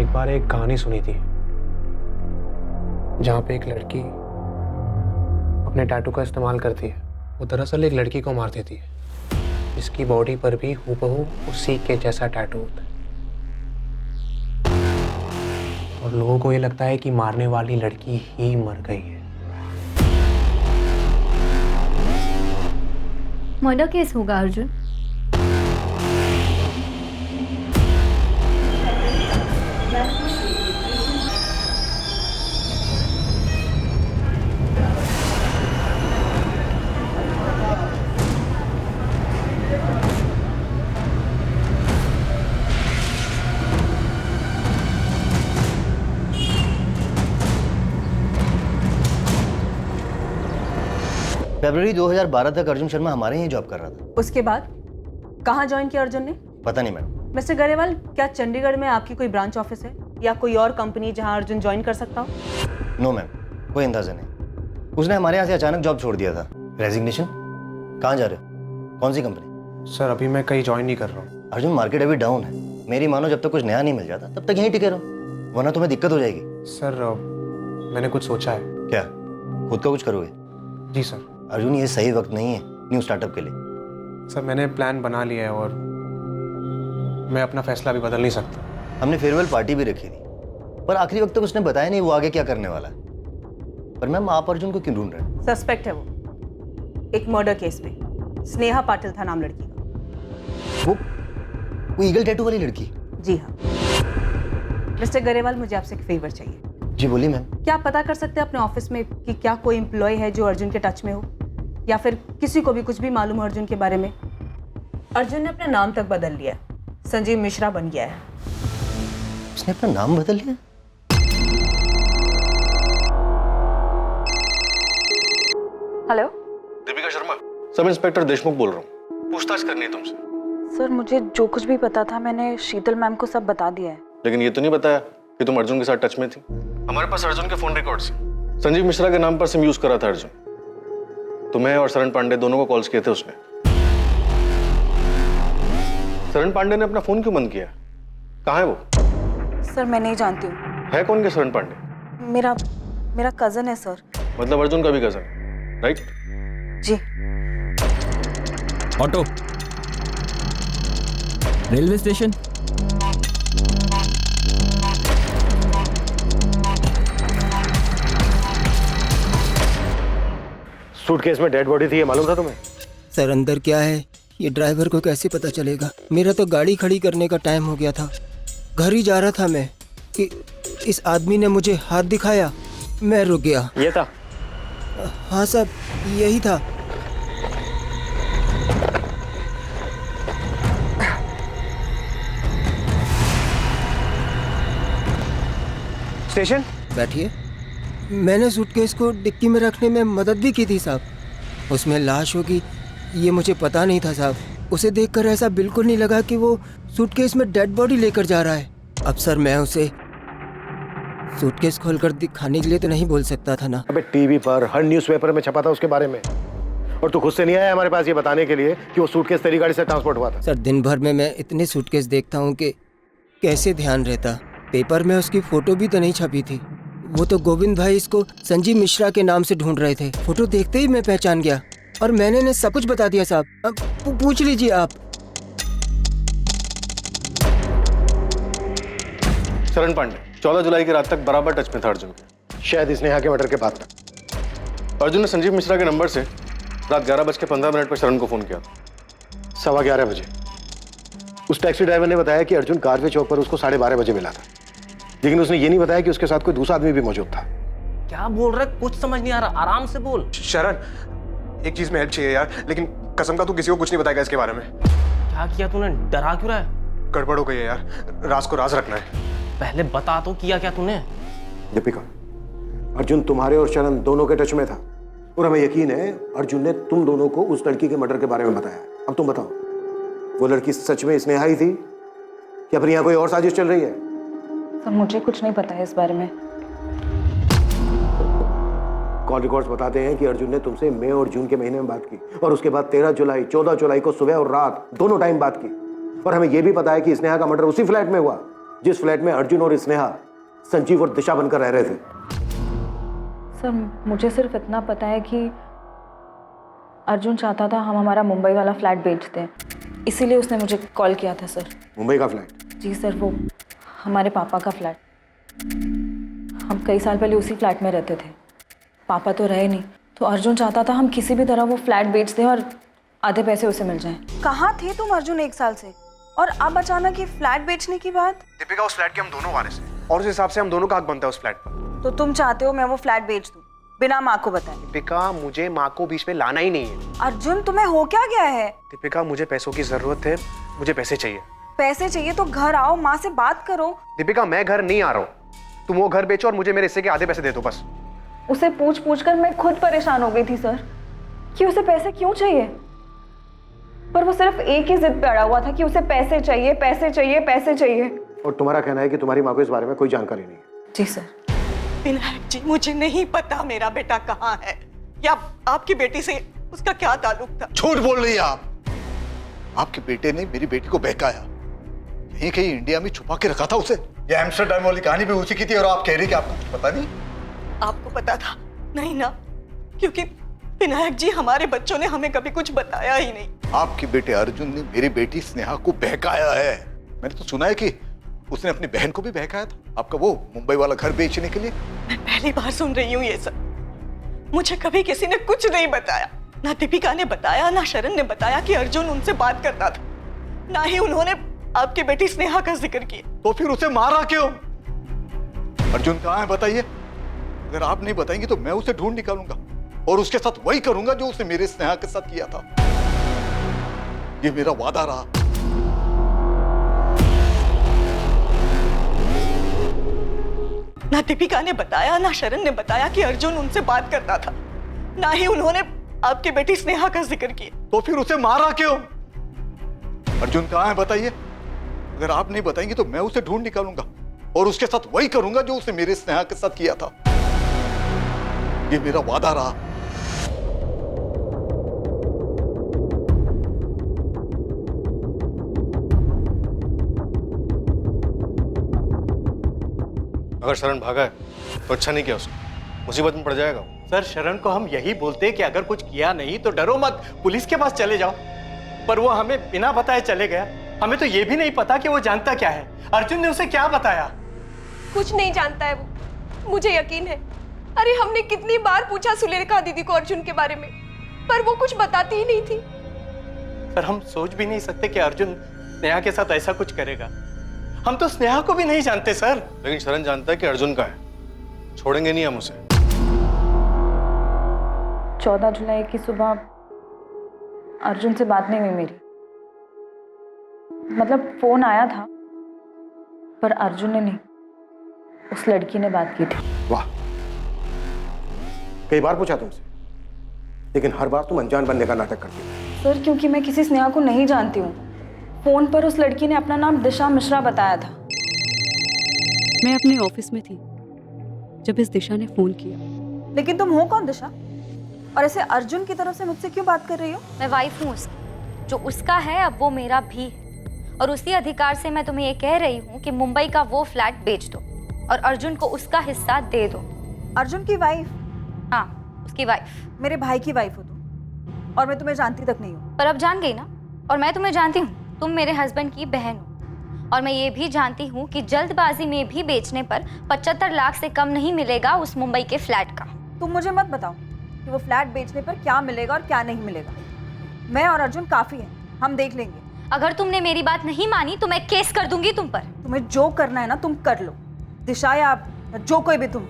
एक बार एक कहानी सुनी थी जहाँ पे एक लड़की अपने टैटू का इस्तेमाल करती है। वो दरअसल एक लड़की को मार देती है जिसकी बॉडी पर भी हूबहू उसी के जैसा टैटू होता है। और लोगों को ये लगता है कि मारने वाली लड़की ही मर गई है। मर्डर केस होगा अर्जुन। फरवरी 2012 तक अर्जुन शर्मा हमारे यहाँ जॉब कर रहा था। उसके बाद कहाँ ज्वाइन किया अर्जुन ने? पता नहीं मैडम। मिस्टर गरेवाल, क्या चंडीगढ़ में आपकी कोई ब्रांच ऑफिस है या कोई और कंपनी जहाँ अर्जुन ज्वाइन कर सकता हो? नो मैम, कोई अंदाजा नहीं। उसने हमारे यहाँ से अचानक जॉब छोड़ दिया था। रेजिग्नेशन? कहाँ जा रहे हो? कौन सी कंपनी? सर अभी मैं कहीं ज्वाइन नहीं कर रहा हूँ। अर्जुन, मार्केट अभी डाउन है। मेरी मानो जब तक कुछ नया नहीं मिल जाता तब तक यहीं टिके रहो, वरना तुम्हें दिक्कत हो जाएगी। सर मैंने कुछ सोचा है। क्या? खुद का कुछ करोगे? जी सर। अर्जुन, ये सही वक्त नहीं है न्यू स्टार्टअप के लिए। सर मैंने प्लान बना लिया है और मैं अपना फैसला भी बदल नहीं सकता। हमने फेयरवेल पार्टी भी रखी थी, पर आखिरी वक्त तक उसने बताया नहीं वो आगे क्या करने वाला है। पर मैम, आप अर्जुन को क्यों ढूंढ रहे हैं? सस्पेक्ट है वो एक मर्डर केस में। स्नेहा पाटिल था नाम लड़की का। वो ईगल टैटू वाली लड़की? जी हाँ। मिस्टर गरेवाल, मुझे आपसे एक फेवर चाहिए। जी बोलिए मैम। क्या आप पता कर सकते हैं अपने ऑफिस में कि क्या कोई एम्प्लॉय है जो अर्जुन के टच में हो, या फिर किसी को भी कुछ भी मालूम हो अर्जुन के बारे में? अर्जुन ने अपना नाम तक बदल लिया, संजीव मिश्रा बन गया है। उसने अपना नाम बदल लिया? Hello, Deepika Sharma, sub inspector Deshmukh बोल रहा हूँ। पूछताछ करनी है तुमसे। सर, मुझे जो कुछ भी पता था मैंने शीतल मैम को सब बता दिया है। लेकिन ये तो नहीं बताया कि तुम अर्जुन के साथ टच में थी। हमारे पास अर्जुन के फोन रिकॉर्ड्स हैं। संजीव मिश्रा के नाम पर सिम यूज करा था अर्जुन। तुम्हें और शरण पांडे दोनों को कॉल्स किए थे उसने। शरण पांडे ने अपना फोन क्यों बंद किया? कहाँ है वो? सर, मैं नहीं जानती हूँ। है कौन के शरण पांडे? मेरा कजन है सर। मतलब अर्जुन का भी कजन, राइट? जी। Auto, railway station. सूटकेस में डेड बॉडी थी, ये मालूम था तुम्हें? सर अंदर क्या है ये ड्राइवर को कैसे पता चलेगा? मेरा तो गाड़ी खड़ी करने का टाइम हो गया था, घर ही जा रहा था मैं कि इस आदमी ने मुझे हाथ दिखाया, मैं रुक गया। ये था? हाँ सर, यही था। स्टेशन? बैठिए। मैंने सूटकेस को डिक्की में रखने में मदद भी की थी साहब। उसमें लाश होगी ये मुझे पता नहीं था साहब। उसे देखकर ऐसा बिल्कुल नहीं लगा कि वो सूटकेस में डेड बॉडी लेकर जा रहा है। अब सर मैं उसे सूटकेस खोलकर दिखाने के लिए तो नहीं बोल सकता था ना। अबे टीवी पर हर न्यूज़पेपर में छपा था उसके बारे में, और तू खुद से नहीं आया हमारे पास ये बताने के लिए कि वो सूटकेस तेरी गाड़ी से ट्रांसपोर्ट हुआ था। सर दिन भर में मैं इतने सूटकेस देखता हूँ कि कैसे ध्यान रहता। पेपर में उसकी फोटो भी तो नहीं छपी थी। वो तो गोविंद भाई इसको संजीव मिश्रा के नाम से ढूंढ रहे थे। फोटो देखते ही मैं पहचान गया और मैंने इन्हें सब कुछ बता दिया साहब। अब पूछ लीजिए आप। शरण पांडे 14 जुलाई की रात तक बराबर टच में था अर्जुन के। शायद स्नेहा के मर्डर के बाद तक। अर्जुन ने संजीव मिश्रा के नंबर से रात 11:15 पर शरण को फोन किया। 11:15 बजे उस टैक्सी ड्राइवर ने बताया कि अर्जुन कारवे चौक पर उसको 12:30 बजे मिला था, लेकिन उसने ये नहीं बताया कि उसके साथ कोई दूसरा आदमी भी मौजूद था। क्या बोल रहा है? कुछ समझ नहीं आ रहा, आराम से बोल। शरण, एक चीज में हेल्प चाहिए यार, लेकिन कसम का तू किसी को कुछ नहीं बताएगा इसके बारे में। क्या किया तूने? डरा क्यों रहा है? गड़बड़ हो गई है यार, राज को राज रखना है। पहले बता तो, किया क्या तूने? दीपिका, अर्जुन तुम्हारे और शरण दोनों के टच में था और हमें यकीन है अर्जुन ने तुम दोनों को उस लड़की के मर्डर के बारे में बताया। अब तुम बताओ, वो लड़की सच में स्नेहा ही थी या फिर यहाँ कोई और साजिश चल रही है? सर, मुझे कुछ नहीं पता है इस बारे में। कॉल रिकॉर्ड्स बताते हैं कि अर्जुन ने तुमसे मई और जून के महीने में बात की और उसके बाद 13 जुलाई 14 जुलाई को सुबह और रात दोनों टाइम बात की, और हमें यह भी पता है कि स्नेहा का मर्डर उसी फ्लैट में हुआ जिस फ्लैट में अर्जुन और स्नेहा, संजीव और दिशा बनकर रह रहे थे। सर मुझे सिर्फ इतना पता है कि अर्जुन चाहता था हम हमारा मुंबई वाला फ्लैट बेच दें, इसीलिए उसने मुझे कॉल किया था सर। मुंबई का फ्लैट? जी सर, वो हमारे पापा का फ्लैट। हम कई साल पहले उसी फ्लैट में रहते थे। पापा तो रहे नहीं, तो अर्जुन चाहता था हम किसी भी तरह वो फ्लैट बेच दें और आधे पैसे उसे मिल जाएं। कहाँ थे तुम अर्जुन 1 साल से, और अब अचानक ये फ्लैट बेचने की बात? दीपिका, उस फ्लैट के हम दोनों वारिस हैं और उस हिसाब से हम दोनों का हक बनता है उस फ्लैट पर। तो तुम चाहते हो मैं वो फ्लैट बेच दूं बिना माँ को बताए? दीपिका, मुझे माँ को बीच में लाना ही नहीं है। अर्जुन तुम्हें हो क्या गया है? दीपिका, मुझे पैसों की जरूरत है, मुझे पैसे चाहिए। पैसे चाहिए तो घर आओ, माँ से बात करो। दीपिका, मैं घर नहीं आ रहा हूँ, तुम वो घर बेचो और मुझे मेरे हिस्से के आधे पैसे दे दो बस। उसे पूछ पूछ कर मैं खुद परेशान हो गई थी सर कि उसे पैसे क्यों चाहिए, पर वो सिर्फ एक ही जिद पे अड़ा हुआ था कि उसे पैसे चाहिए, पैसे चाहिए, पैसे चाहिए। और तुम्हारा कहना है कि तुम्हारी माँ को इस बारे में कोई जानकारी नहीं है? जी सर। विनायक जी, मुझे नहीं पता मेरा बेटा कहाँ है या आपकी बेटी से उसका क्या ताल्लुक था। झूठ बोल रही है आप। आपके बेटे ने मेरी बेटी को बहकाया, यहीं कहीं इंडिया में छुपा के रखा था उसे। ये एम्स्टरडैम वाली कहानी भी उसी की थी और आप कह रही कि आपको कुछ पता नहीं? आपको पता था? नहीं ना, क्योंकि विनायक जी हमारे बच्चों ने हमें कभी कुछ बताया ही नहीं। आपके बेटे अर्जुन ने मेरी बेटी स्नेहा को बहकाया है। मैंने तो सुना है कि उसने अपनी बहन को भी बहकाया था, आपका वो मुंबई वाला घर बेचने के लिए। मैं पहली बार सुन रही हूँ ये सब। मुझे कभी किसी ने कुछ नहीं बताया, ना दीपिका ने बताया, ना शरण ने बताया कि अर्जुन उनसे बात करता था, ना ही उन्होंने आपकी बेटी स्नेहा का जिक्र किया। तो फिर उसे मारा क्यों? अर्जुन कहाँ है बताइए। अगर आप नहीं बताएंगे तो मैं उसे ढूंढ निकालूंगा और उसके साथ वही करूंगा जो उसने मेरे स्नेहा के साथ किया था। ये मेरा वादा रहा। ना दीपिका ने बताया, ना शरण ने बताया कि अर्जुन उनसे बात करता था, ना ही उन्होंने आपकी बेटी स्नेहा का जिक्र किया। तो फिर उसे मारा क्यों? अर्जुन कहाँ है बताइए। अगर आप नहीं बताएंगे तो मैं उसे ढूंढ निकालूंगा और उसके साथ वही करूंगा जो उसने मेरे स्नेहा के साथ किया था। ये मेरा वादा रहा। अगर शरण भागा है तो अच्छा नहीं किया उसने, मुसीबत में पड़ जाएगा। सर, शरण को हम यही बोलते हैं कि अगर कुछ किया नहीं तो डरो मत, पुलिस के पास चले जाओ। पर वो हमें बिना बताए चले गया। हमें तो ये भी नहीं पता कि वो जानता क्या है। अर्जुन ने उसे क्या बताया? कुछ नहीं जानता है वो, मुझे यकीन है। अरे हमने कितनी बार पूछा सुलेखा दीदी को अर्जुन के बारे में, पर वो कुछ बताती ही नहीं थी। सर, हम सोच भी नहीं सकते कि अर्जुन स्नेहा के साथ ऐसा कुछ करेगा। हम तो स्नेहा को भी नहीं जानते सर। लेकिन शरण जानता है कि अर्जुन का है, छोड़ेंगे नहीं हम उसे। 14 जुलाई की सुबह अर्जुन से बात नहीं हुई मेरी, मतलब फोन आया था पर अर्जुन ने नहीं, उस लड़की ने बात की थी। वाह, कई बार पूछा तुमसे, लेकिन हर बार तुम अनजान बनने का नाटक करती हो। सर, क्योंकि मैं किसी स्नेहा को नहीं जानती हूँ। फोन पर उस लड़की ने अपना नाम दिशा मिश्रा बताया था। मैं अपने ऑफिस में थी जब इस दिशा ने फोन किया। लेकिन तुम हो कौन दिशा, और ऐसे अर्जुन की तरफ से मुझसे क्यों बात कर रही हो? मैं वाइफ हूँ उसकी, जो उसका है अब वो मेरा भी है, और उसी अधिकार से मैं तुम्हें ये कह रही हूँ कि मुंबई का वो फ्लैट बेच दो और अर्जुन को उसका हिस्सा दे दो। अर्जुन की वाइफ? हाँ, उसकी वाइफ। मेरे भाई की वाइफ हो तुम, और मैं तुम्हें जानती तक नहीं हूँ। पर अब जान गई ना, और मैं तुम्हें जानती हूँ। तुम मेरे हस्बैंड की बहन हो, और मैं ये भी जानती हूँ कि जल्दबाजी में भी बेचने पर 75 लाख से कम नहीं मिलेगा उस मुंबई के फ्लैट का। तुम मुझे मत बताओ कि वो फ्लैट बेचने पर क्या मिलेगा और क्या नहीं मिलेगा। मैं और अर्जुन काफी हैं, हम देख लेंगे। अगर तुमने मेरी बात नहीं मानी तो मैं केस कर दूंगी तुम पर। तुम्हें जो करना है ना तुम कर लो, दिशा या जो कोई भी तुम।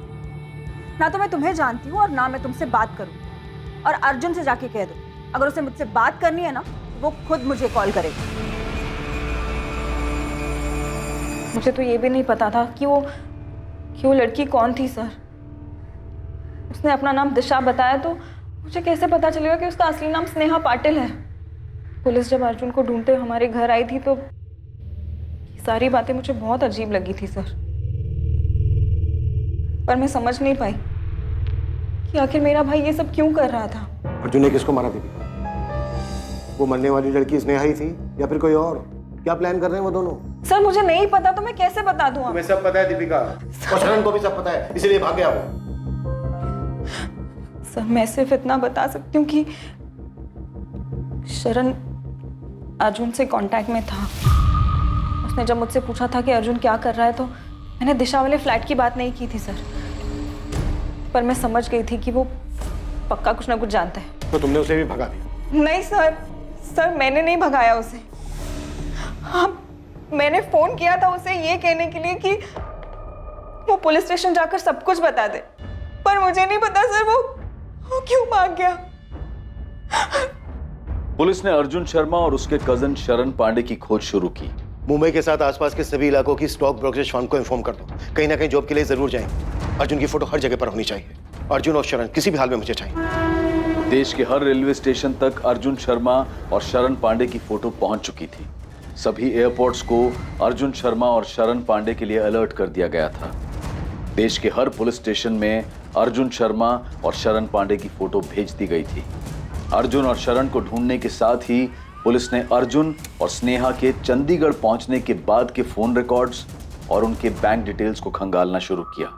ना तो मैं तुम्हें जानती हूँ और ना मैं तुमसे बात करूँ। और अर्जुन से जाके कह दो, अगर उसे मुझसे बात करनी है ना वो खुद मुझे कॉल करेगा। मुझे तो ये भी नहीं पता था कि वो लड़की कौन थी सर। उसने अपना नाम दिशा बताया तो मुझे कैसे पता चलेगा कि उसका असली नाम स्नेहा पाटिल है। पुलिस जब अर्जुन को ढूंढते हमारे घर आई थी तो ये सारी बातें मुझे बहुत अजीब लगी थी सर, पर मैं समझ नहीं पाई कि आखिर मेरा भाई ये सब क्यों कर रहा था। अर्जुन ने किसको मारा दीपिका? वो मरने वाली लड़की स्नेहा ही थी या फिर कोई और? क्या प्लान कर रहे हैं वो दोनों? सर मुझे नहीं पता तो मैं कैसे बता दूं? तुम्हें सब पता है दीपिका, और शरण को भी सब पता है, इसीलिए भाग गया वो। सर मैं सिर्फ इतना बता सकती हूँ कि शरण अर्जुन से कांटेक्ट में था। उसने जब मुझसे पूछा था कि अर्जुन क्या कर रहा है तो मैंने दिशा वाले फ्लैट की बात नहीं की थी सर, पर मैं समझ गई थी कि वो पक्का कुछ ना कुछ जानता है। तो तुमने उसे भी भगा दिया? नहीं सर मैंने नहीं भगाया उसे। हाँ मैंने फोन किया था उसे ये कहने के लिए कि वो पुलिस स्टेशन जाकर सब कुछ बता दे, पर मुझे नहीं पता सर वो क्यों भाग गया। पुलिस ने अर्जुन शर्मा और उसके कजन शरण पांडे की खोज शुरू की। मुंबई के साथ आसपास के सभी इलाकों की स्टॉक ब्रोकरेज फर्म को इन्फॉर्म कर दो, कहीं ना कहीं जॉब के लिए जरूर जाएंगे। अर्जुन की फोटो हर जगह पर होनी चाहिए। अर्जुन और शरण किसी भी हाल में मुझे चाहिए। देश के हर रेलवे स्टेशन तक अर्जुन शर्मा और शरण पांडे की फोटो पहुंच चुकी थी। सभी एयरपोर्ट्स को अर्जुन शर्मा और शरण पांडे के लिए अलर्ट कर दिया गया था। देश के हर पुलिस स्टेशन में अर्जुन शर्मा और शरण पांडे की फोटो भेज दी गई थी। अर्जुन और शरण को ढूंढने के साथ ही पुलिस ने अर्जुन और स्नेहा के चंडीगढ़ पहुंचने के बाद के फोन रिकॉर्ड्स और उनके बैंक डिटेल्स को खंगालना शुरू किया।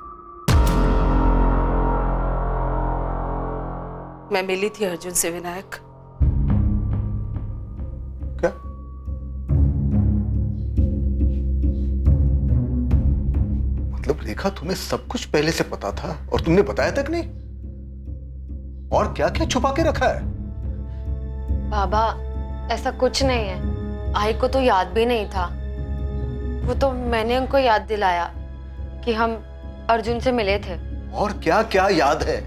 मैं मिली थी अर्जुन से विनायक। क्या? मतलब रेखा तुम्हें सब कुछ पहले से पता था और तुमने बताया तक नहीं? और क्या क्या छुपा के रखा है? बाबा ऐसा कुछ नहीं है, आई को तो याद भी नहीं था। वो तो मैंने उनको याद दिलाया कि हम अर्जुन से मिले थे। और क्या क्या याद है?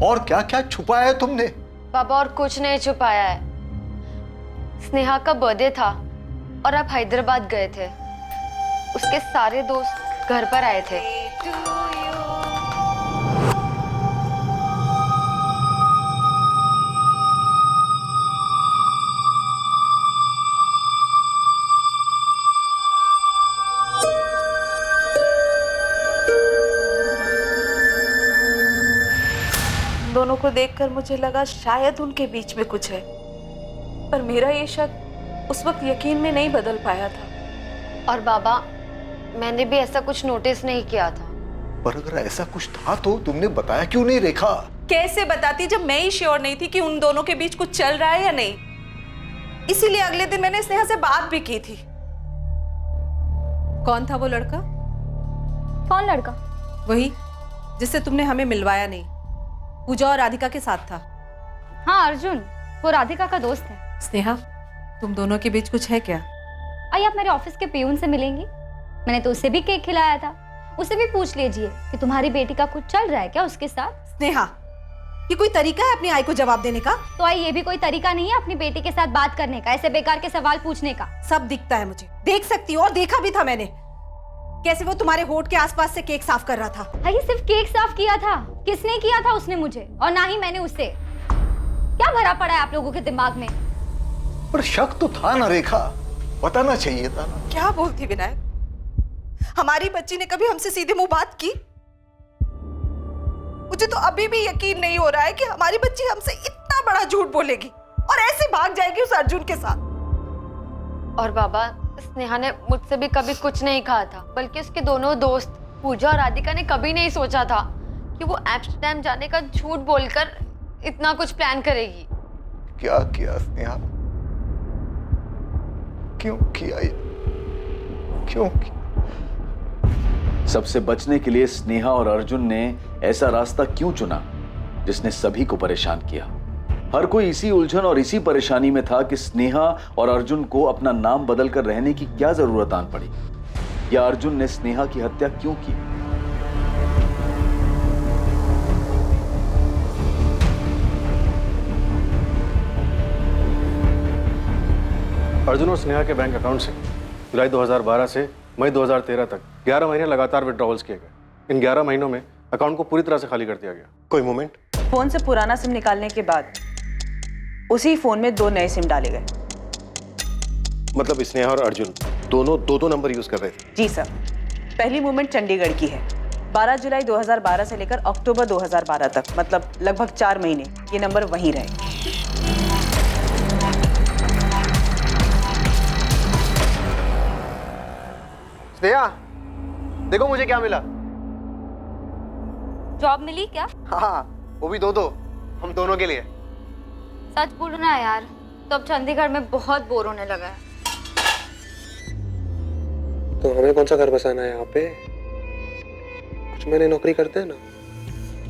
और क्या क्या छुपाया है तुमने? बाबा और कुछ नहीं छुपाया है। स्नेहा का बर्थडे था और आप हैदराबाद गए थे। उसके सारे दोस्त घर पर आए थे। दोनों को देखकर मुझे लगा शायद उनके बीच में कुछ है, पर मेरा ये शक उस वक्त यकीन में नहीं बदल पाया था। और बाबा मैंने भी ऐसा कुछ नोटिस नहीं किया था। पर अगर ऐसा कुछ था तो तुमने बताया क्यों नहीं रेखा? कैसे बताती जब मैं ही श्योर नहीं थी कि उन दोनों के बीच कुछ चल रहा है या नहीं। इसीलिए अगले दिन मैंने स्नेहा से बात भी की थी। कौन था वो लड़का? कौन लड़का? वही जिससे तुमने हमें मिलवाया नहीं, पूजा और राधिका के साथ था। हाँ अर्जुन, वो राधिका का दोस्त है। स्नेहा, तुम दोनों के बीच कुछ है क्या? आइए आप मेरे ऑफिस के पियून से मिलेंगी। मैंने तो उसे भी केक खिलाया था। उसे भी पूछ लीजिए कि तुम्हारी बेटी का कुछ चल रहा है क्या उसके साथ। स्नेहा, ये कोई तरीका है अपनी आई को जवाब देने का? तो आई ये भी कोई तरीका नहीं है अपनी बेटी के साथ बात करने का, ऐसे बेकार के सवाल पूछने का। सब दिखता है मुझे, देख सकती हो, और देखा भी था मैंने कैसे वो तुम्हारे होठ के आसपास से केक साफ कर रहा था। ये सिर्फ केक साफ किया था? किसने किया था? उसने मुझे, और ना ही मैंने उससे। क्या भरा पड़ा है आप लोगों के दिमाग में? पर शक तो था ना रेखा, बताना चाहिए था ना। क्या बोलती विनायक, हमारी बच्ची ने कभी हमसे सीधे मुंह बात की? मुझे तो अभी भी यकीन नहीं हो रहा है कि हमारी बच्ची हमसे इतना बड़ा झूठ बोलेगी और ऐसे भाग जाएगी उस अर्जुन के साथ। और बाबा स्नेहा ने मुझसे भी कभी कुछ नहीं कहा था, बल्कि उसके दोनों दोस्त पूजा और राधिका ने कभी नहीं सोचा था कि वो एम्स्टर्डम जाने का झूठ बोलकर इतना कुछ प्लान करेगी। क्या किया स्नेहा? क्यों किया ये? क्यों किया? सबसे बचने के लिए स्नेहा और अर्जुन ने ऐसा रास्ता क्यों चुना जिसने सभी को परेशान किया? हर कोई इसी उलझन और इसी परेशानी में था कि स्नेहा और अर्जुन को अपना नाम बदलकर रहने की क्या जरूरत आन पड़ी, या अर्जुन ने स्नेहा की हत्या क्यों की? अर्जुन और स्नेहा के बैंक अकाउंट से जुलाई 2012 से मई 2013 तक 11 महीने लगातार विड्रॉवल्स किए गए। इन 11 महीनों में अकाउंट को पूरी तरह से खाली कर दिया गया। कोई मूवमेंट? फोन से पुराना सिम निकालने के बाद उसी फोन में 2 नए सिम डाले गए। मतलब स्नेहा और अर्जुन दोनों दो नंबर यूज कर रहे थे? जी सर। पहली मूवमेंट चंडीगढ़ की है। 12 जुलाई 2012 से लेकर अक्टूबर 2012 तक, मतलब लगभग 4 महीने ये नंबर वहीं रहे। स्नेहा, देखो मुझे क्या मिला। जॉब मिली क्या? हाँ, वो भी दो, हम दोनों के लिए। सच बोलो ना यार, तो अब चंडीगढ़ में बहुत बोर होने लगा है। तो हमें कौन सा घर बसाना है यहाँ पे? कुछ महीने नौकरी करते हैं ना,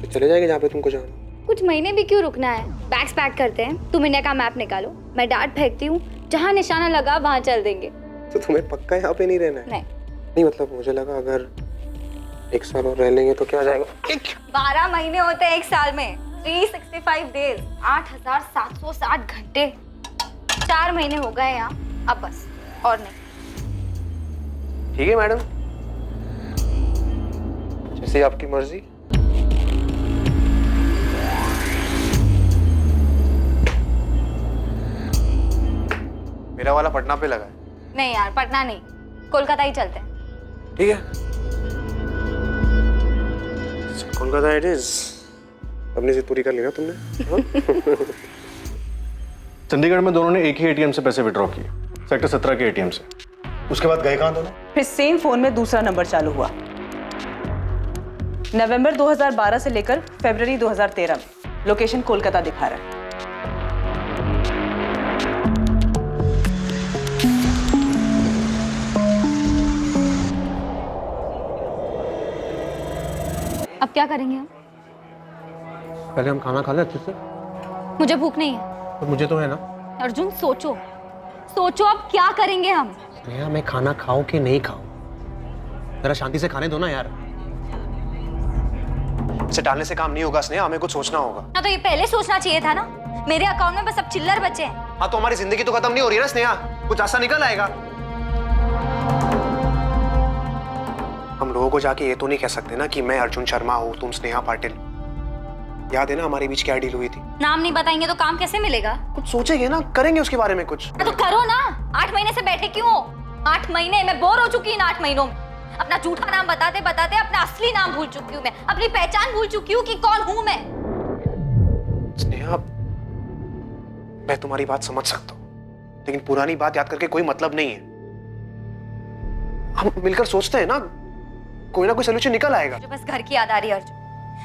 तो चले जाएंगे जहाँ पे तुमको जाना। कुछ महीने भी क्यों रुकना है? बैग्स पैक करते हैं, तुम इंडिया का मैप निकालो, मैं डांट फेंकती हूँ, जहाँ निशाना लगा वहाँ चल देंगे। तो तुम्हें पक्का यहाँ पे नहीं रहना है? नहीं मतलब मुझे लगा अगर 1 साल और रह लेंगे तो क्या हो जाएगा। 12 महीने होते हैं 1 साल में, 365 डेज, 8760 घंटे। 4 महीने हो गए यहाँ, अब बस और नहीं। ठीक है मैडम, जैसे आपकी मर्जी। मेरा वाला पटना पे लगा है। नहीं यार, पटना नहीं, कोलकाता ही चलते हैं। ठीक है, कोलकाता इट इज। अपनी जिद पूरी कर ली ना तुमने। चंडीगढ़ में दोनों ने एक ही एटीएम से पैसे विड्रॉ किए, सेक्टर 17 के एटीएम से। उसके बाद गए कहाँ दोनों? फिर सेम फोन में दूसरा नंबर चालू हुआ। नवंबर 2012 से लेकर फरवरी 2013 में लोकेशन कोलकाता दिखा रहा है। अब क्या करेंगे हम? पहले हम खाना खा ले अच्छे से। मुझे भूख नहीं है। और मुझे तो है ना। अर्जुन सोचो, सोचो अब क्या करेंगे हम? स्नेहा, मैं खाना खाऊं कि नहीं खाऊं, जरा शांति से खाने दो ना यार। इसे टालने से काम नहीं होगा स्नेहा, हमें कुछ सोचना होगा। ना तो ये पहले सोचना चाहिए था ना। मेरे अकाउंट में बस अब चिल्लर बचे हैं। हाँ तो हमारी जिंदगी तो खत्म नहीं हो रही है ना स्नेहा, कुछ ऐसा निकल आएगा। हम लोगों को जाके ये तो नहीं कह सकते ना कि मैं अर्जुन शर्मा हूँ, तुम स्नेहा पाटिल। याद है ना हमारे बीच क्या डील हुई थी? नाम नहीं बताएंगे तो काम कैसे मिलेगा? कुछ सोचेंगे ना, करेंगे उसके बारे में कुछ। तो करो ना। 8 महीने से बैठे क्यों हो? 8 महीने मैं बोर हो चुकी इन 8 महीनों में। अपना झूठा नाम बताते बताते अपना असली नाम भूल चुकी हूँ मैं, अपनी पहचान भूल चुकी हूँ कि कौन हूँ मैं। स्नेहा, मैं तुम्हारी बात समझ सकता हूँ, लेकिन पुरानी बात याद करके कोई मतलब नहीं है। हम मिलकर सोचते हैं ना, कोई ना कोई सोल्यूशन निकल आएगा। मुझे बस घर की याद आ रही है अर्जुन।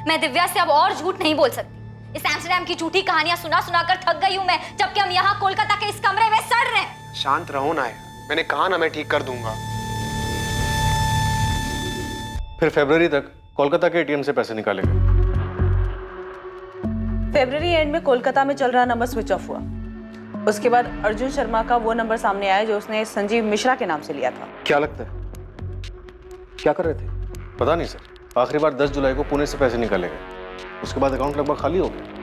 मैं दिव्या से अब और झूठ नहीं बोल सकती। इस एम्स्टर्डम की झूठी कहानियां सुना सुना कर थक गई हूँ मैं, जबकि हम यहाँ कोलकाता के इस कमरे में सड़ रहे हैं। शांत रहो ना यार, मैंने कहा ना मैं ठीक कर दूंगा। फिर फरवरी तक कोलकाता के एटीएम से पैसे निकाले गए। फरवरी एंड में कोलकाता में चल रहा नंबर स्विच ऑफ हुआ। उसके बाद अर्जुन शर्मा का वो नंबर सामने आया जो उसने संजीव मिश्रा के नाम से लिया था। क्या लगता है क्या कर रहे थे? पता नहीं सर, आखिरी बार 10 जुलाई को पुणे से पैसे निकाले गए, उसके बाद अकाउंट लगभग खाली हो गया।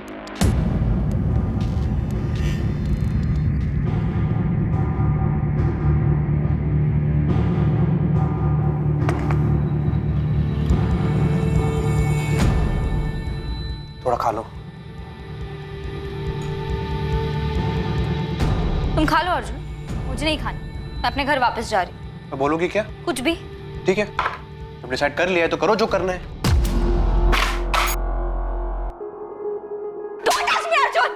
थोड़ा खा लो। तुम खा लो अर्जुन, मुझे नहीं खानी। मैं अपने घर वापस जा रही हूँ। तो बोलोगी क्या? कुछ भी। ठीक है, अब डिसाइड कर लिया है तो करो जो करना है। Don't touch me, Arjun!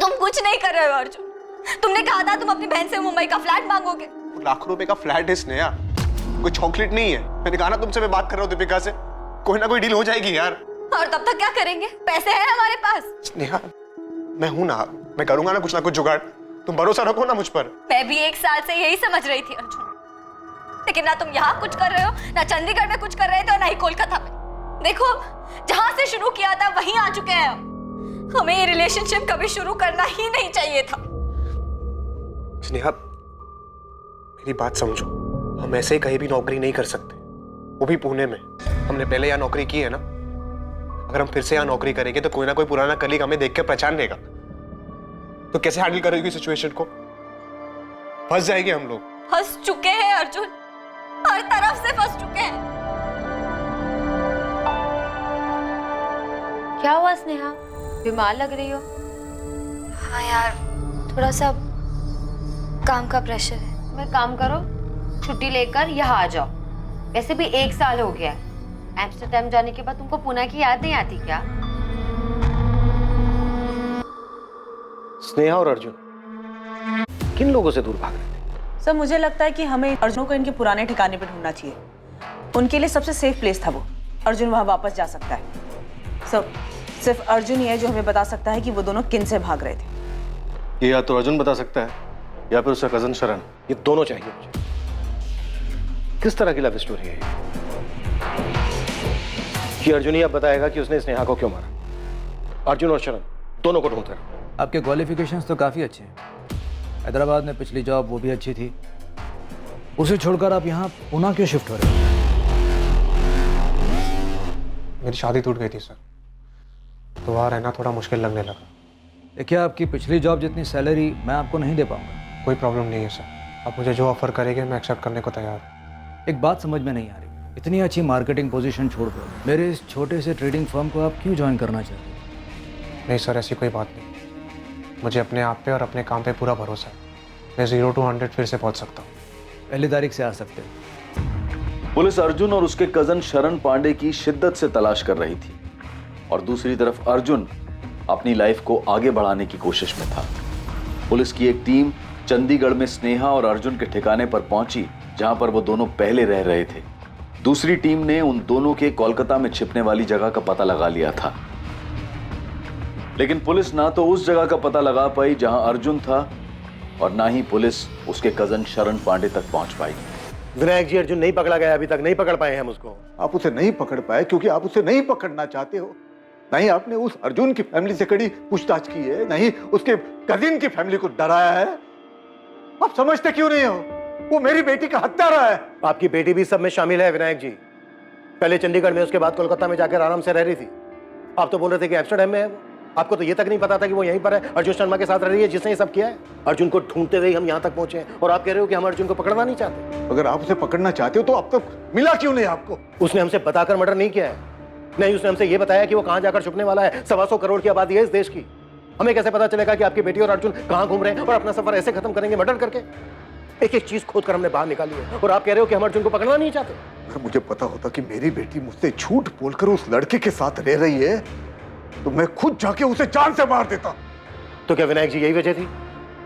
तुम कुछ नहीं कर रहे हो अर्जुन। तुमने कहा था तुम अपनी बहन से मुंबई का फ्लैट मांगोगे। लाखों रुपए का फ्लैट है स्नेहा, कोई चॉकलेट नहीं है। मैंने कहा ना तुमसे मैं बात कर रहा हूँ दीपिका से, कोई ना कोई डील हो जाएगी यार। और तब तक क्या करेंगे? पैसे हैं हमारे पास। स्नेहा, मैं हूं ना, मैं करूंगा ना कुछ जुगाड़। तुम भरोसा रखो ना मुझ पर। मैं भी 1 साल से यही समझ रही थी अर्जुन, लेकिन ना तुम यहाँ कुछ कर रहे हो, ना चंडीगढ़ में कुछ कर रहे थे और ना ही कोलकाता में। देखो, जहां से शुरू किया था वहीं आ चुके हैं हम। हमें ये रिलेशनशिप कभी शुरू करना ही नहीं चाहिए था। स्नेहा, मेरी बात समझो, हम ऐसे ही कहीं भी नौकरी नहीं कर सकते, वो भी पुणे में। हमने पहले यहाँ नौकरी की है ना, अगर हम फिर से यहाँ नौकरी करेंगे तो कोई ना कोई पुराना कलीग हमें देख के पहचान लेगा। तो कैसे हैंडल करेगी सिचुएशन को? फंस जाएंगे हम लोग। फंस चुके हैं अर्जुन, हर तरफ से फंस चुके हैं। क्या हुआ स्नेहा, बीमार लग रही हो? हाँ यार, थोड़ा सा काम का प्रेशर है। मैं काम करो, छुट्टी लेकर यहाँ आ जाओ। वैसे भी 1 साल हो गया है। एम्स्टर्डम जाने के बाद तुमको पुणे की याद नहीं आती क्या? स्नेहा और अर्जुन किन लोगों से दूर भाग रहे थे? सर मुझे लगता है कि हमें अर्जुन को इनके पुराने ठिकाने पर ढूंढना चाहिए। उनके लिए सबसे सेफ प्लेस था वो। अर्जुन वहां वापस जा सकता है। सर सिर्फ अर्जुन ही है जो हमें बता सकता है कि वो दोनों किन से भाग रहे थे। ये या तो अर्जुन बता सकता है या फिर उसका कजन शरण। ये दोनों चाहिए मुझे। किस तरह की लव स्टोरी है कि अर्जुन ही अब बताएगा कि उसने स्नेहा को क्यों मारा। अर्जुन और शरण दोनों को ढूंढ कर। आपके क्वालिफिकेशंस तो काफ़ी अच्छे हैं। हैदराबाद में पिछली जॉब वो भी अच्छी थी, उसे छोड़कर आप यहाँ पुणे क्यों शिफ्ट हो रहे हो? मेरी शादी टूट गई थी सर, तो वहाँ रहना थोड़ा मुश्किल लगने लगा। देखिए आपकी पिछली जॉब जितनी सैलरी मैं आपको नहीं दे पाऊंगा। कोई प्रॉब्लम नहीं है सर, आप मुझे जो ऑफर करेंगे मैं एक्सेप्ट करने को तैयार हूँ। एक बात समझ में नहीं आ रही, इतनी अच्छी मार्केटिंग पोजीशन छोड़कर मेरे इस छोटे से ट्रेडिंग फर्म को आप क्यों ज्वाइन करना चाहते हैं? नहीं सर, ऐसी कोई बात नहीं। मुझे अपने आप पे और अपने काम पे पूरा भरोसा है। मैं 0 to 100 फिर से पहुँच सकता हूँ। पहली तारीख से आ सकते हैं। पुलिस अर्जुन और उसके कजन शरण पांडे की शिद्दत से तलाश कर रही थी और दूसरी तरफ अर्जुन अपनी लाइफ को आगे बढ़ाने की कोशिश में था। पुलिस की एक टीम चंडीगढ़ में स्नेहा और अर्जुन के ठिकाने पर पहुंची, जहां पर वो दोनों पहले रह रहे थे। दूसरी टीम ने उन दोनों के कोलकाता में छिपने वाली जगह का पता लगा लिया था, लेकिन पुलिस ना तो उस जगह का पता लगा पाई जहां अर्जुन था और ना ही पुलिस उसके कजन शरण पांडे तक पहुंच पाई। विनायक जी, अर्जुन नहीं पकड़ा गया, अभी तक नहीं पकड़ पाए हम उसको। आप उसे नहीं पकड़ पाए क्योंकि आप उसे नहीं पकड़ना चाहते हो। नहीं आपने उस अर्जुन की फैमिली से कड़ी पूछताछ की है, नहीं उसके कजिन की फैमिली को डराया है। आप समझते क्यों नहीं हो? वो मेरी बेटी का हत्यारा है। आपकी बेटी भी सब में शामिल है विनायक जी। पहले चंडीगढ़ में, उसके बाद कोलकाता में जाकर आराम से रह रही थी। आप तो बोल रहे थे कि एम्स्टर्डम में है वो। आपको तो ये तक नहीं पता था कि वो यहीं पर है, अर्जुन शर्मा के साथ रह रही है जिसने ये सब किया है। अर्जुन को ढूंढते हुए हम यहाँ तक पहुंचे हैं और आप कह रहे हो कि हम अर्जुन को पकड़ना नहीं चाहते। अगर आप उसे पकड़ना चाहते हो तो अब तक मिला क्यों नहीं आपको? उसने हमसे बताकर मर्डर नहीं किया है, नहीं उसने हमसे ये बताया कि वो कहाँ जाकर छुपने वाला है। 125 करोड़ की आबादी है इस देश की। हमें कैसे पता चलेगा कि आपकी बेटी और अर्जुन कहाँ घूम रहे हैं और अपना सफर ऐसे खत्म करेंगे मर्डर करके? एक एक चीज खोद कर हमने बाहर निकाली है और आप कह रहे हो कि हम अर्जुन को पकड़ना नहीं चाहते। अगर मुझे पता होता कि मेरी बेटी मुझसे झूठ बोलकर उस लड़के के साथ रह रही है तो मैं खुद जाके उसे जान से मार देता। तो क्या विनायक जी यही वजह थी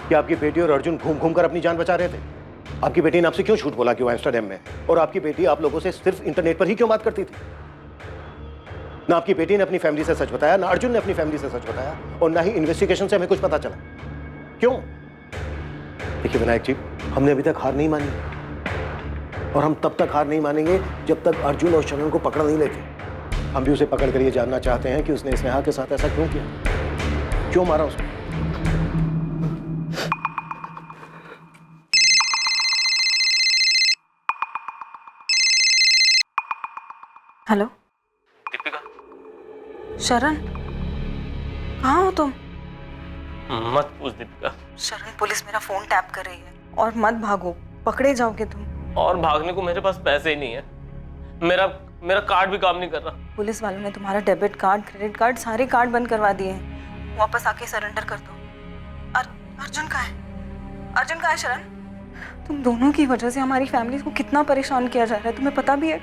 कि आपकी बेटी और अर्जुन घूम घूम कर अपनी जान बचा रहे थे? आपकी बेटी ने आपसे क्यों झूठ बोला कि वो एम्स्टर्डम में है? और आपकी बेटी आप लोगों से सिर्फ इंटरनेट पर ही क्यों बात करती थी? ना आपकी बेटी ने अपनी फैमिली से सच बताया, ना अर्जुन ने अपनी फैमिली से सच बताया, और ना ही इन्वेस्टिगेशन से हमें कुछ पता चला। क्यों? देखिए विनायक जी, हमने अभी तक हार नहीं मानी और हम तब तक हार नहीं मानेंगे जब तक अर्जुन और शरण को पकड़ नहीं लेते। हम भी उसे पकड़ कर ये जानना चाहते हैं कि उसने स्नेहा के साथ ऐसा क्यों किया, क्यों मारा उसको। हेलो दीपिका। शरण, कहाँ हो तुम? मत पूछ दीपिका। शरण, पुलिस मेरा फोन टैप कर रही है और मत भागो, पकड़े जाओगे तुम। और भागने को मेरे पास पैसे ही नहीं है। मेरा कार्ड भी काम नहीं कर रहा। पुलिस वालों ने तुम्हारा डेबिट कार्ड, क्रेडिट कार्ड, सारे कार्ड बंद करवा दिए हैं। वापस आके सरेंडर कर दो। अर्जुन कहाँ है? अर्जुन कहाँ है शरण? तुम दोनों की वजह से हमारी फैमिली को कितना परेशान किया जा रहा है, तुम्हें पता भी है?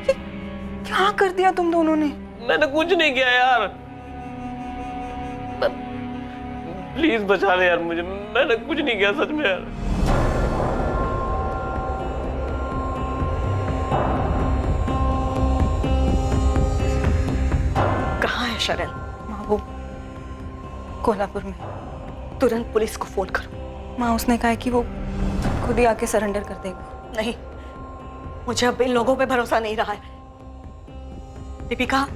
ये क्या कर दिया तुम दोनों ने? मैंने कुछ नहीं किया यार। प्लीज बचा ले यार मुझे, मैंने कुछ नहीं किया सच में यार। कहाँ है शरण? माँ वो कोल्हापुर में। तुरंत पुलिस को फोन करो। माँ उसने कहा है कि वो खुद ही आके सरेंडर कर देगा। नहीं, मुझे अब इन लोगों पे भरोसा नहीं रहा है। दीपिका,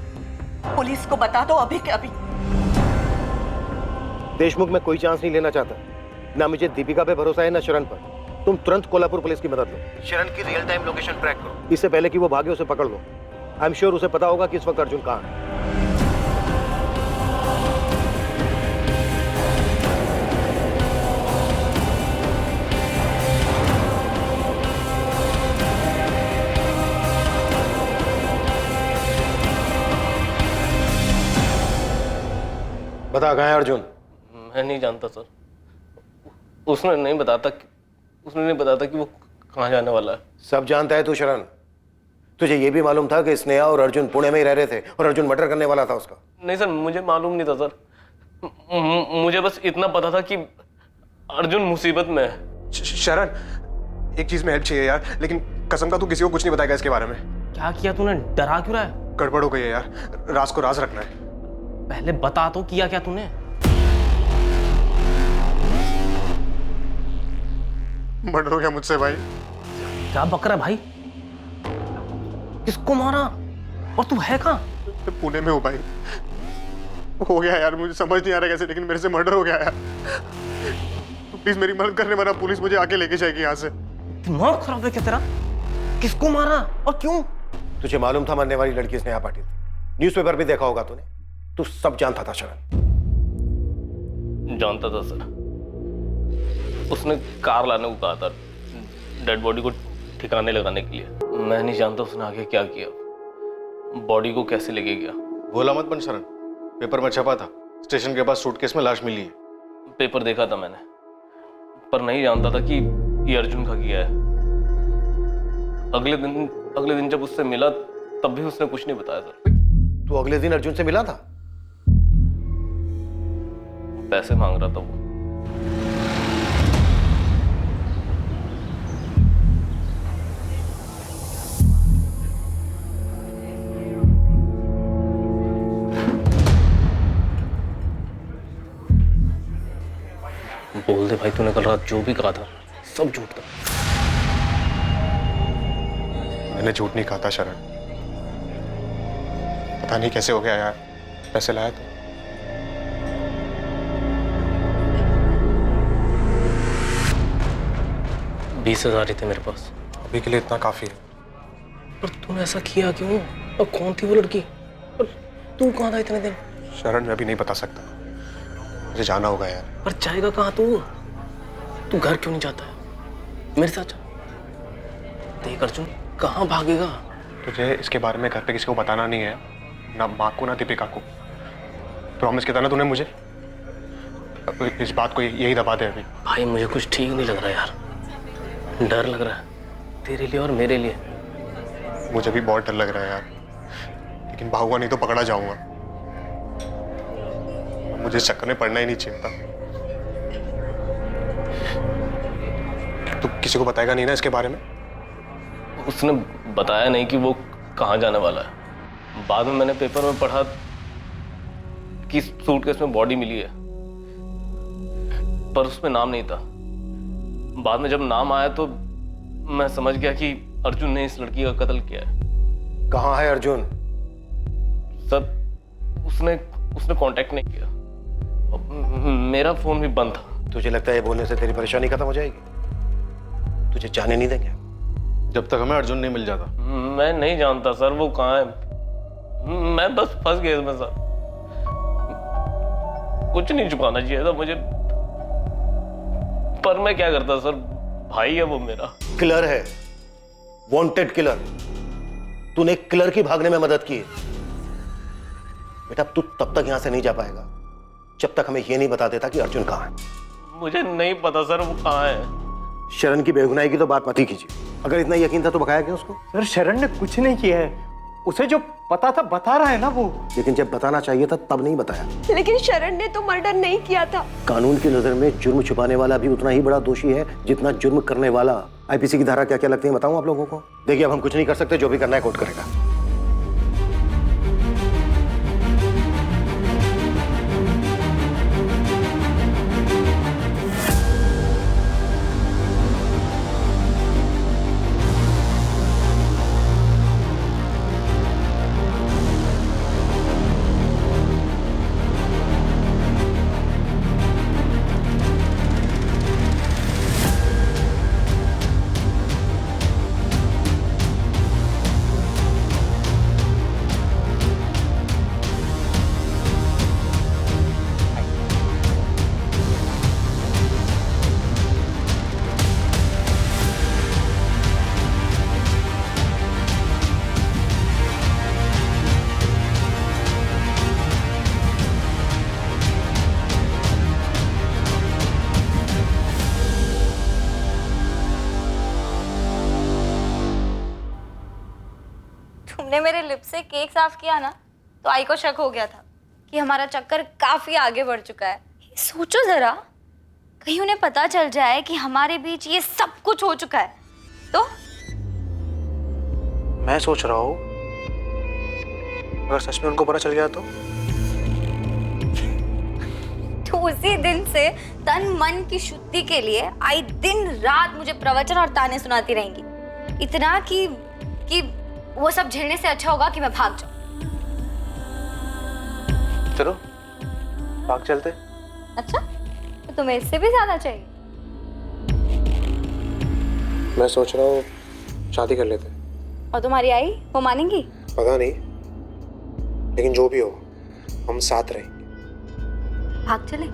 पुलिस को बता दो अभी के अभी। देशमुख में कोई चांस नहीं लेना चाहता। ना मुझे दीपिका पे भरोसा है ना शरण पर। तुम तुरंत कोल्हापुर पुलिस की मदद लो। शरण की रियल टाइम लोकेशन ट्रैक करो, इससे पहले कि वो भागे उसे पकड़ लो। आई एम श्योर उसे पता होगा कि इस वक्त अर्जुन कहाँ है। बता कहाँ है अर्जुन? मैं नहीं जानता सर। उसने नहीं बताता कि वो कहाँ जाने वाला है। सब जानता है तू शरण। तुझे ये भी मालूम था कि स्नेहा और अर्जुन पुणे में ही रह रहे थे और अर्जुन मर्डर करने वाला था उसका? नहीं सर, मुझे मालूम नहीं था सर। मुझे बस इतना पता था कि अर्जुन मुसीबत में है। शरण, एक चीज में हेल्प चाहिए यार, लेकिन कसम का तू किसी को कुछ नहीं बताएगा इसके बारे में। क्या किया तूने? डरा क्यों रहा है? गड़बड़ हो गई है यार, राज को राज रखना है। पहले बता तो, किया क्या तूने? मर्डर हो गया मुझसे भाई। क्या बक रहा है भाई? किसको मारा? और तू है कहाँ? पुणे में हूँ भाई। हो गया यार, मुझे समझ नहीं आ रहा कैसे, लेकिन मेरे से मर्डर हो गया यार। तू प्लीज मेरी मदद करने वाला, पुलिस मुझे आके लेके जाएगी यहाँ से। दिमाग खराब है क्या तेरा? किसको मारा और क्यों? तुझे मालूम था मरने वाली लड़की स्नेहा पाटिल थी, न्यूज़पेपर भी देखा होगा तूने। तू सब जानता था शरण। जानता था सर। उसने कार लाने को कहा था डेड बॉडी को ठिकाने लगाने के लिए। मैं नहीं जानता उसने आगे क्या किया, बॉडी को कैसे लेके गया। भोला मत बन शरण, पेपर में छपा था स्टेशन के पास सूटकेस में लाश मिली है। पेपर देखा था मैंने, पर नहीं जानता था कि ये अर्जुन का किया है। अगले दिन जब उससे मिला तब भी उसने कुछ नहीं बताया सर। तू अगले दिन अर्जुन से मिला था? पैसे मांग रहा था वो। बोल दे भाई, तूने कल रात जो भी कहा था सब झूठ था। मैंने झूठ नहीं कहा था शरण, पता नहीं कैसे हो गया यार। पैसे लाया तो 20,000 ही थे मेरे पास। अभी के लिए इतना काफी है। पर तूने ऐसा किया क्यों? और कौन थी वो लड़की? और तू कहाँ था इतने दिन? शरण, मैं अभी नहीं बता सकता, मुझे जाना होगा यार। पर जाएगा कहाँ तू? तू घर क्यों नहीं जाता है? मेरे साथ जा। देख अर्जुन, कहाँ भागेगा? तुझे इसके बारे में घर पे किसी को बताना नहीं है, ना माँ को ना दीपिका को। प्रॉमिस किया था ना तूने मुझे। इस बात को यही दबा दे अभी। भाई मुझे कुछ ठीक नहीं लग रहा यार, डर लग रहा है तेरे लिए और मेरे लिए। मुझे भी बहुत डर लग रहा है यार, लेकिन भागूंगा नहीं तो पकड़ा जाऊंगा। मुझे इस चक्कर में पड़ना ही नहीं चाहिए था। तू किसी को बताएगा नहीं ना इसके बारे में? उसने बताया नहीं कि वो कहाँ जाने वाला है। बाद में मैंने पेपर में पढ़ा कि सूटकेस में बॉडी मिली है, पर उसमें नाम नहीं था। बाद में जब नाम आया तो मैं समझ गया कि अर्जुन ने इस लड़की का कत्ल किया है। कहाँ है अर्जुन? सर, उसने कांटेक्ट नहीं किया। मेरा फोन भी बंद था। तुझे लगता है ये बोलने से तेरी परेशानी खत्म हो जाएगी? तुझे जाने नहीं देंगे जब तक हमें अर्जुन नहीं मिल जाता। मैं नहीं जानता सर वो कहाँ है। मैं बस फंस गया इसमें सर। कुछ नहीं छुपाना चाहिए था मुझे, पर मैं क्या करता सर? भाई है वो मेरा। किलर है, वांटेड किलर। तूने किलर की भागने में मदद की है। बेटा तू तब तक यहां से नहीं जा पाएगा जब तक हमें यह नहीं बता देता कि अर्जुन कहाँ है। मुझे नहीं पता सर वो कहाँ है। शरण की बेगुनाही की तो बात मत ही कीजिए। अगर इतना यकीन था तो बकाया क्यों उसको? सर शरण ने कुछ नहीं किया है, उसे जो पता था बता रहा है ना वो। लेकिन जब बताना चाहिए था तब नहीं बताया। लेकिन शरण ने तो मर्डर नहीं किया था। कानून की नजर में जुर्म छुपाने वाला भी उतना ही बड़ा दोषी है जितना जुर्म करने वाला। आईपीसी की धारा क्या क्या लगती है बताऊं आप लोगों को? देखिए अब हम कुछ नहीं कर सकते, जो भी करना है कोर्ट करेगा। तुमने मेरे लिप से केक साफ किया ना, तो आई को शक हो गया था कि हमारा चक्कर काफी आगे बढ़ चुका है। सोचो जरा, कहीं उन्हें पता चल जाए कि हमारे बीच ये सब कुछ हो चुका है तो? मैं सोच रहा हूँ अगर सच में उनको पता चल गया तो उसी दिन से तन मन की शुद्धि के लिए आई दिन रात मुझे प्रवचन और ताने सुनाती रहेंगी। इतना कि वो सब झेलने से अच्छा होगा कि मैं भाग जाऊं। चलो भाग चलते। अच्छा, तो तुम्हें इससे भी ज्यादा चाहिए? मैं सोच रहा हूँ शादी कर लेते। और तुम्हारी आई वो मानेंगी? पता नहीं, लेकिन जो भी हो हम साथ रहेंगे। भाग चले?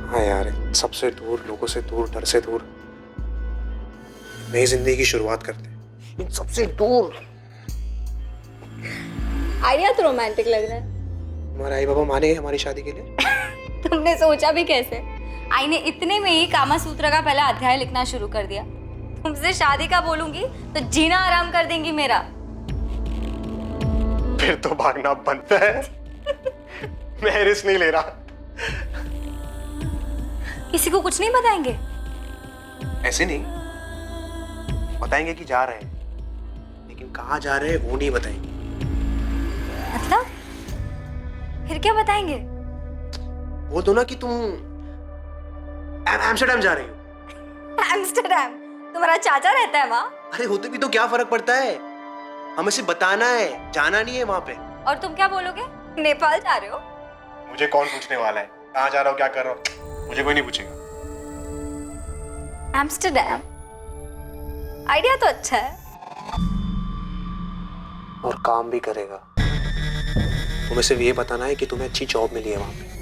हाँ यार, सबसे दूर, लोगों से दूर, डर से दूर, नई जिंदगी की शुरुआत करते हैं इन सबसे दूर। आइडिया तो रोमांटिक लग रहा है। हमारे आई बाबा मानेंगे हमारी शादी के लिए? तुमने सोचा भी कैसे? आई ने इतने में ही कामा सूत्र का पहला अध्याय लिखना शुरू कर दिया। तुमसे शादी का बोलूंगी तो जीना आराम कर देंगी मेरा। फिर तो भागना बनता है। मैं रिस्क नहीं ले रहा। किसी को कुछ नहीं बताएंगे? ऐसे नहीं, बताएंगे कि जा रहे हैं, लेकिन कहाँ जा रहे हैं वो नहीं बताएंगे। मतलब फिर क्या बताएंगे? बोल दो ना कि तुम एम्स्टर्डम जा रही हो। एम्स्टर्डम? तुम्हारा चाचा रहता है वहाँ? अरे होते भी तो क्या फर्क पड़ता है, हमें सिर्फ बताना है, जाना नहीं है वहां पे। और तुम क्या बोलोगे? नेपाल जा रहे हो? मुझे कौन पूछने वाला है कहाँ जा रहा हो, क्या कर रहा हो? मुझे कोई नहीं पूछेगा। एम्स्टर्डम आइडिया तो अच्छा है और काम भी करेगा। तुम्हें सिर्फ ये बताना है कि तुम्हें अच्छी जॉब मिली है वहां पे।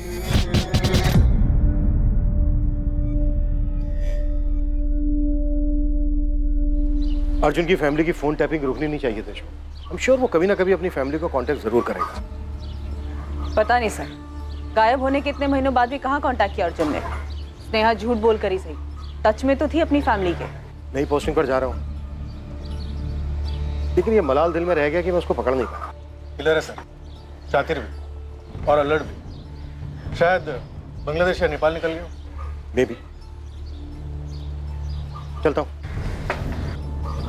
अर्जुन की फैमिली की फोन टैपिंग रुकनी नहीं चाहिए थी। आई एम श्योर वो कभी ना कभी अपनी फैमिली को कांटेक्ट जरूर करेगा। पता नहीं सर, गायब होने के इतने महीनों बाद भी कहाँ कांटेक्ट किया अर्जुन ने? स्नेहा झूठ बोल कर ही सही, टच में तो थी अपनी फैमिली के। नई पोस्टिंग पर जा रहा हूँ, लेकिन ये मलाल दिल में रह गया कि मैं उसको पकड़ नहीं पाया। क्लियर है सर, शातिर भी और अलर्ट भी। शायद बांग्लादेश या नेपाल निकल गया। May be. चलता हूँ।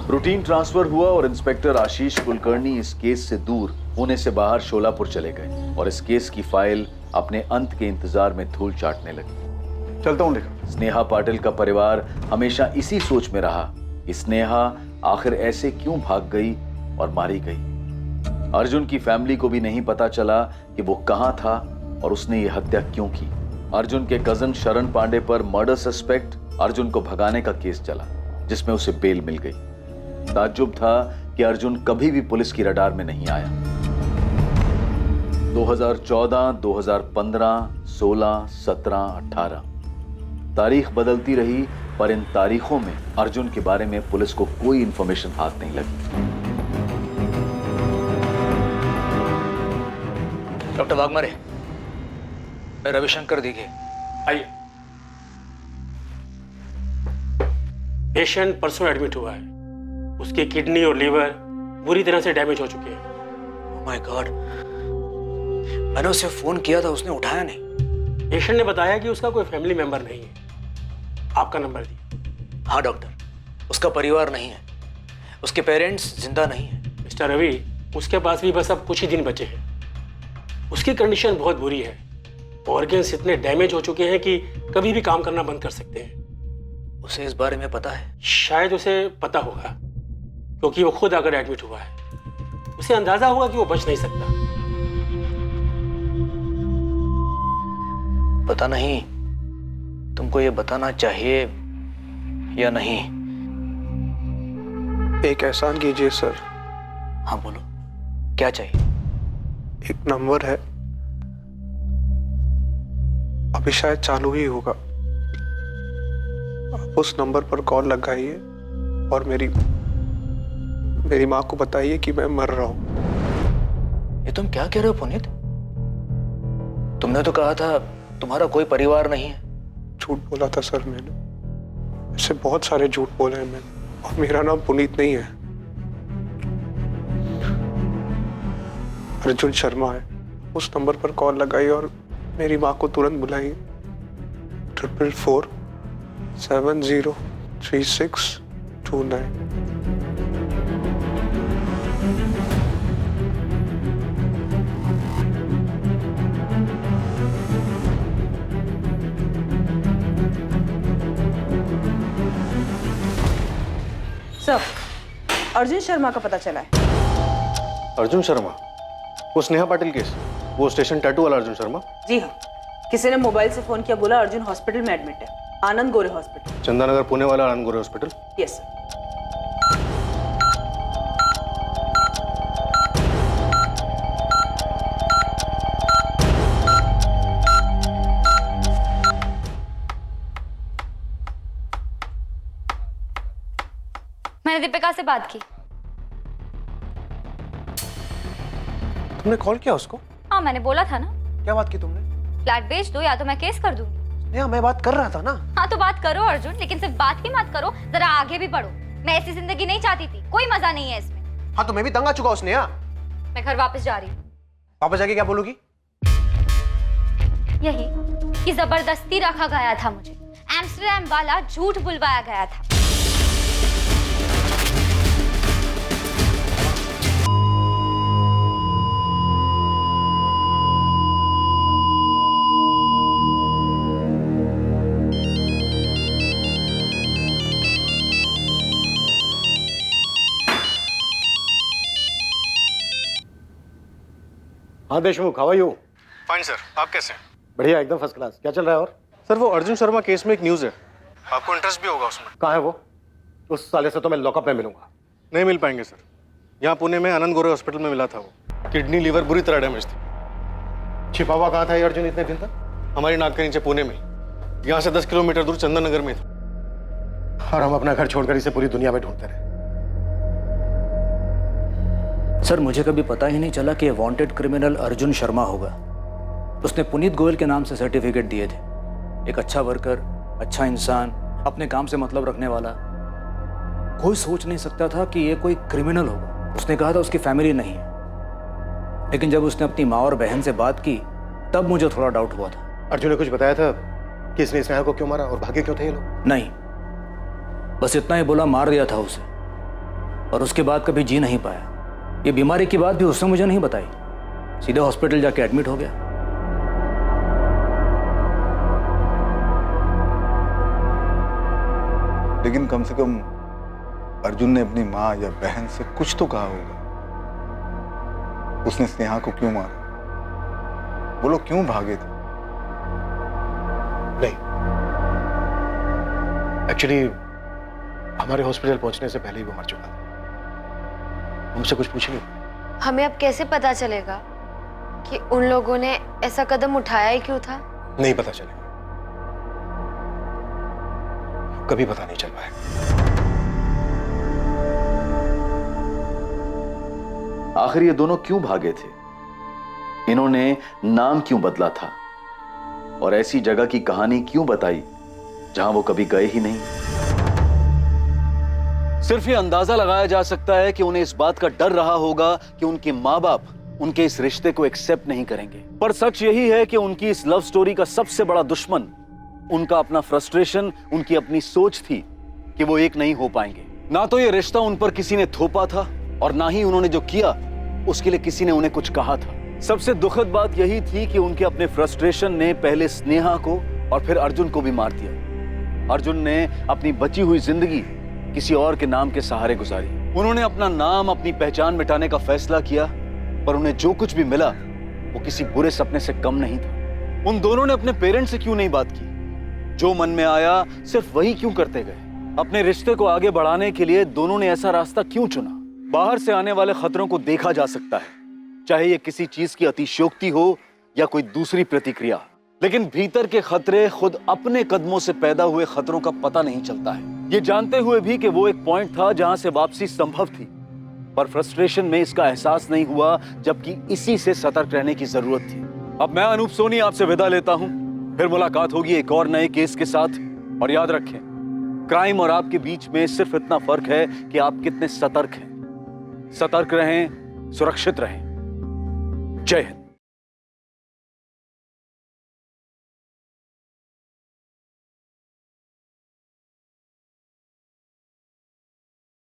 रूटीन ट्रांसफर हुआ और इंस्पेक्टर आशीष कुलकर्णी इस केस से दूर पुणे से बाहर शोलापुर चले गए और इस केस की फाइल अपने अंत के इंतजार में धूल चाटने लगी। चलता हूँ लेकर। स्नेहा पाटिल का परिवार हमेशा इसी सोच में रहा कि स्नेहा आखिर ऐसे क्यों भाग गई और मारी गई। अर्जुन की फैमिली को भी नहीं पता चला कि वो कहां था और उसने ये हत्या क्यों की। अर्जुन के कजन शरण पांडे पर मर्डर सस्पेक्ट अर्जुन को भगाने का केस चला, जिसमें उसे बेल मिल गई। ताज्जुब था कि अर्जुन कभी भी पुलिस की रडार में नहीं आया। 2014, 2015, 16, 17, 18 तारीख बदलती रही, पर इन तारीखों में अर्जुन के बारे में पुलिस को कोई इंफॉर्मेशन हाथ नहीं लगी। डॉक्टर वाघमारे, मैं रविशंकर दीघे। आइए। पेशेंट परसों एडमिट हुआ है। उसकी किडनी और लीवर बुरी तरह से डैमेज हो चुके हैं। माय गॉड, मैंने उसे फोन किया था, उसने उठाया नहीं। पेशेंट ने बताया कि उसका कोई फैमिली मेंबर नहीं है। आपका नंबर दिया। हाँ डॉक्टर, उसका परिवार नहीं है, उसके पेरेंट्स जिंदा नहीं है। मिस्टर रवि, उसके पास भी बस अब कुछ ही दिन बचे हैं। उसकी कंडीशन बहुत बुरी है। ऑर्गन्स इतने डैमेज हो चुके हैं कि कभी भी काम करना बंद कर सकते हैं। उसे इस बारे में पता है? शायद उसे पता होगा, क्योंकि वो खुद आकर एडमिट हुआ है। उसे अंदाजा होगा कि वो बच नहीं सकता। पता नहीं तुमको ये बताना चाहिए या नहीं। एक एहसान कीजिए सर। हाँ बोलो, क्या चाहिए? एक नंबर है, अभी शायद चालू ही होगा। आप उस नंबर पर कॉल लगाइए और मेरी माँ को बताइए कि मैं मर रहा हूं। ये तुम क्या कह रहे हो पुनीत? तुमने तो कहा था तुम्हारा कोई परिवार नहीं है। झूठ बोला था सर मैंने, ऐसे बहुत सारे झूठ बोले हैं मैंने, और मेरा नाम पुनीत नहीं है, अर्जुन शर्मा है। उस नंबर पर कॉल लगाई और मेरी माँ को तुरंत बुलाई 444-703629। सर, अर्जुन शर्मा का पता चला है। अर्जुन शर्मा? वो स्नेहा पाटिल केस, वो स्टेशन टैटू वाला अर्जुन शर्मा? जी हाँ, किसी ने मोबाइल से फोन किया, बोला अर्जुन हॉस्पिटल में एडमिट है, आनंद गोरे हॉस्पिटल। चंदानगर पुणे वाला आनंद गोरे हॉस्पिटल? यस। मैंने दीपिका से बात की। तुमने कॉल किया उसको? हाँ, मैंने बोला था ना। क्या बात की तुमने? फ्लैट बेच दो या तो मैं केस कर दूंगी। नेहा, मैं बात कर रहा था ना। हाँ तो बात करो अर्जुन, लेकिन सिर्फ बात ही मत करो, जरा आगे भी बढ़ो। मैं ऐसी जिंदगी नहीं चाहती थी, कोई मजा नहीं है इसमें। हाँ तो मैं भी तंग आ चुका हूँ नेहा। मैं घर वापस जा रही हूँ। वापस जाके क्या बोलूगी? यही कि जबरदस्ती रखा गया था मुझे, एम्स्टरडैम वाला झूठ बुलवाया गया था। हाँ Deshmukh, how are you? Fine sir, आप कैसे हैं? बढ़िया, एकदम फर्स्ट क्लास। क्या चल रहा है? और सर, वो अर्जुन शर्मा केस में एक न्यूज़ है, आपको इंटरेस्ट भी होगा उसमें। कहाँ है वो? उस साले से तो मैं लॉकअप में मिलूंगा। नहीं मिल पाएंगे सर। यहाँ पुणे में आनंद गोरे हॉस्पिटल में मिला था वो। किडनी लीवर बुरी तरह डैमेज थी। छिपा हुआ कहाँ था ये अर्जुन इतने दिन तक? हमारी नाक के नीचे पुणे में, यहाँ से 10 किलोमीटर दूर चंदननगर में था। और हम अपना घर छोड़कर इसे पूरी दुनिया में ढूंढते रहे। सर, मुझे कभी पता ही नहीं चला कि ये वांटेड क्रिमिनल अर्जुन शर्मा होगा। उसने पुनीत गोयल के नाम से सर्टिफिकेट दिए थे। एक अच्छा वर्कर, अच्छा इंसान, अपने काम से मतलब रखने वाला। कोई सोच नहीं सकता था कि ये कोई क्रिमिनल होगा। उसने कहा था उसकी फैमिली नहीं है, लेकिन जब उसने अपनी माँ और बहन से बात की तब मुझे थोड़ा डाउट हुआ था। अर्जुन ने कुछ बताया था कि इसने स्नेहा को क्यों मारा और भागे क्यों थे ये लोग? नहीं, बस इतना ही बोला मार दिया था उसे, और उसके बाद कभी जी नहीं पाया। ये बीमारी की बात भी उसने मुझे नहीं बताई, सीधे हॉस्पिटल जाके एडमिट हो गया। लेकिन कम से कम अर्जुन ने अपनी माँ या बहन से कुछ तो कहा होगा। उसने स्नेहा को क्यों मारा? वो लोग क्यों भागे थे? नहीं, एक्चुअली हमारे हॉस्पिटल पहुंचने से पहले ही वो मर चुका था। हमसे कुछ पूछ नहीं। हमें अब कैसे पता चलेगा कि उन लोगों ने ऐसा कदम उठाया ही क्यों था? नहीं पता चलेगा, कभी पता नहीं चल पाएगा। आखिर ये दोनों क्यों भागे थे? इन्होंने नाम क्यों बदला था? और ऐसी जगह की कहानी क्यों बताई जहां वो कभी गए ही नहीं? सिर्फ ये अंदाजा लगाया जा सकता है कि उन्हें इस बात का डर रहा होगा कि उनके माँ बाप उनके इस रिश्ते को एक्सेप्ट नहीं करेंगे। पर सच यही है कि उनकी इस लव स्टोरी का सबसे बड़ा दुश्मन उनका अपना फ्रस्ट्रेशन, उनकी अपनी सोच थी कि वो एक नहीं हो पाएंगे। ना तो ये रिश्ता उन पर किसी ने थोपा था और ना ही उन्होंने जो किया उसके लिए किसी ने उन्हें कुछ कहा था। सबसे दुखद बात यही थी कि उनके अपने फ्रस्ट्रेशन ने पहले स्नेहा को और फिर अर्जुन को भी मार दिया। अर्जुन ने अपनी बची हुई जिंदगी किसी और के नाम के सहारे गुजारी। उन्होंने अपना नाम, अपनी पहचान मिटाने का फैसला किया, पर उन्हें जो कुछ भी मिला वो किसी बुरे सपने से कम नहीं था। उन दोनों ने अपने पेरेंट्स से क्यों नहीं बात की? जो मन में आया सिर्फ वही क्यों करते गए? अपने रिश्ते को आगे बढ़ाने के लिए दोनों ने ऐसा रास्ता क्यों चुना? बाहर से आने वाले खतरों को देखा जा सकता है, चाहे ये किसी चीज की अतिशयोक्ति हो या कोई दूसरी प्रतिक्रिया, लेकिन भीतर के खतरे खुद अपने कदमों से पैदा हुए खतरों का पता नहीं चलता है। ये जानते हुए भी कि वो एक पॉइंट था जहां से वापसी संभव थी, पर फ्रस्ट्रेशन में इसका एहसास नहीं हुआ, जबकि इसी से सतर्क रहने की जरूरत थी। अब मैं अनूप सोनी आपसे विदा लेता हूं, फिर मुलाकात होगी एक और नए केस के साथ। और याद रखें, क्राइम और आपके बीच में सिर्फ इतना फर्क है कि आप कितने सतर्क हैं। सतर्क रहें, सुरक्षित रहें। जय हिंद।